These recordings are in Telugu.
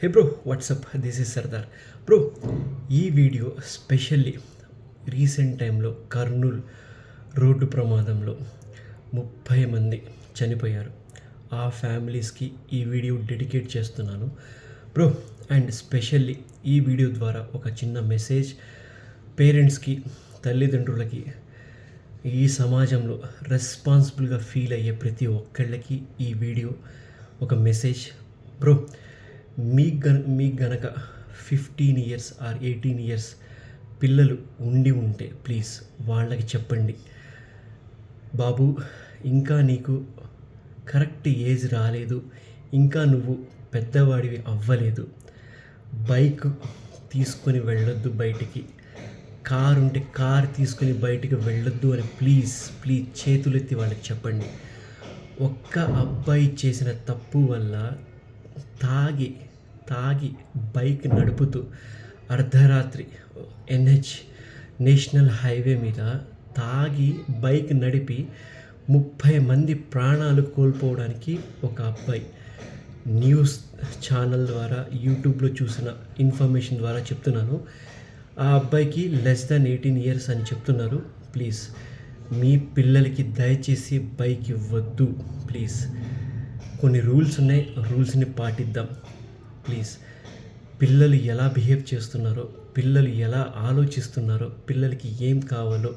Hey bro, WhatsApp, this is Sardar bro. ఈ వీడియో స్పెషల్లీ రీసెంట్ టైంలో కర్నూల్ రోడ్డు ప్రమాదంలో 30 మంది చనిపోయారు. ఆ ఫ్యామిలీస్కి ఈ వీడియో డెడికేట్ చేస్తున్నాను బ్రో. అండ్ స్పెషల్లీ ఈ వీడియో ద్వారా ఒక చిన్న మెసేజ్ పేరెంట్స్కి, తల్లిదండ్రులకి, ఈ సమాజంలో రెస్పాన్సిబుల్గా ఫీల్ అయ్యే ప్రతి ఒక్కళ్ళకి ఈ వీడియో ఒక మెసేజ్ బ్రో. మీకు గనక 15 ఇయర్స్ ఆర్ 18 ఇయర్స్ పిల్లలు ఉంటే ప్లీజ్ వాళ్ళకి చెప్పండి, బాబు ఇంకా నీకు కరెక్ట్ ఏజ్ రాలేదు, ఇంకా నువ్వు పెద్దవాడివి అవ్వలేదు, బైక్ తీసుకొని వెళ్ళొద్దు బయటికి, కారు ఉంటే కారు తీసుకొని బయటికి వెళ్ళొద్దు అని ప్లీజ్ చేతులెత్తి వాళ్ళకి చెప్పండి. ఒక్క అబ్బాయి చేసిన తప్పు వల్ల తాగి బైక్ నడుపుతూ అర్ధరాత్రి నేషనల్ హైవే మీద తాగి బైక్ నడిపి 30 మంది ప్రాణాలు కోల్పోవడానికి ఒక అబ్బాయి న్యూస్ ఛానల్ ద్వారా, యూట్యూబ్లో చూసిన ఇన్ఫర్మేషన్ ద్వారా చెప్తున్నాను. ఆ అబ్బాయికి లెస్ దాన్ 18 ఇయర్స్ అని చెప్తున్నారు. ప్లీజ్ మీ పిల్లలకి దయచేసి బైక్ ఇవ్వద్దు ప్లీజ్. కొన్ని రూల్స్ ఉన్నాయి, రూల్స్ని పాటిద్దాం ప్లీజ్. పిల్లలు ఎలా బిహేవ్ చేస్తున్నారో, పిల్లలు ఎలా ఆలోచిస్తున్నారో, పిల్లలకి ఏం కావాలో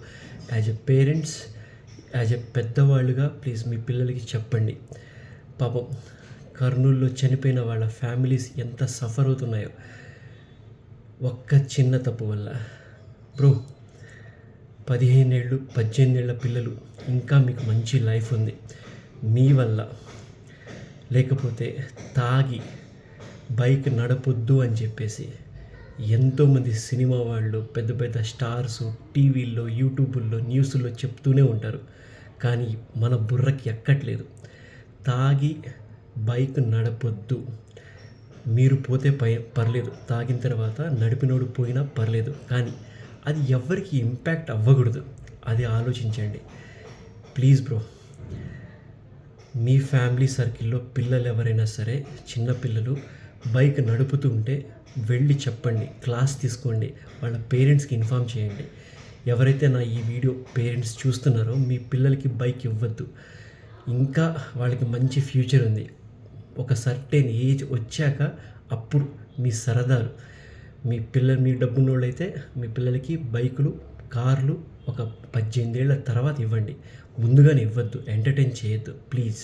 as a parents, as a పెద్దవాళ్ళుగా ప్లీజ్ మీ పిల్లలకి చెప్పండి. పాపం కర్నూలులో చనిపోయిన వాళ్ళ ఫ్యామిలీస్ ఎంత సఫర్ అవుతున్నాయో ఒక్క చిన్న తప్పు వల్ల. బ్రో, 15 ఏళ్ళు 18 ఏళ్ళ పిల్లలు, ఇంకా మీకు మంచి లైఫ్ ఉంది మీ వల్ల. లేకపోతే తాగి బైక్ నడపొద్దు అని చెప్పేసి ఎంతోమంది సినిమా వాళ్ళు, పెద్ద పెద్ద స్టార్స్ టీవీల్లో, యూట్యూబుల్లో, న్యూస్లో చెప్తూనే ఉంటారు. కానీ మన బుర్రకి ఎక్కట్లేదు. తాగి బైక్ నడపొద్దు. మీరు పోతే పర్లేదు, తాగిన తర్వాత నడిపినోడు పోయినా పర్లేదు, కానీ అది ఎవరికి ఇంపాక్ట్ అవ్వకూడదు. అది ఆలోచించండి ప్లీజ్ బ్రో. మీ ఫ్యామిలీ సర్కిల్లో పిల్లలు ఎవరైనా సరే, చిన్నపిల్లలు బైక్ నడుపుతూ ఉంటే వెళ్ళి చెప్పండి, క్లాస్ తీసుకోండి, వాళ్ళ పేరెంట్స్కి ఇన్ఫామ్ చేయండి. ఎవరైతే నా ఈ వీడియో పేరెంట్స్ చూస్తున్నారో, మీ పిల్లలకి బైక్ ఇవ్వద్దు. ఇంకా వాళ్ళకి మంచి ఫ్యూచర్ ఉంది. ఒక సర్టెన్ ఏజ్ వచ్చాక అప్పుడు మీ సరదాలు. మీ డబ్బున్నోళ్ళైతే మీ పిల్లలకి బైకులు, కార్లు ఒక 18 ఏళ్ళ తర్వాత ఇవ్వండి. ముందుగానే ఇవ్వద్దు, ఎంటర్టైన్ చేయొద్దు ప్లీజ్.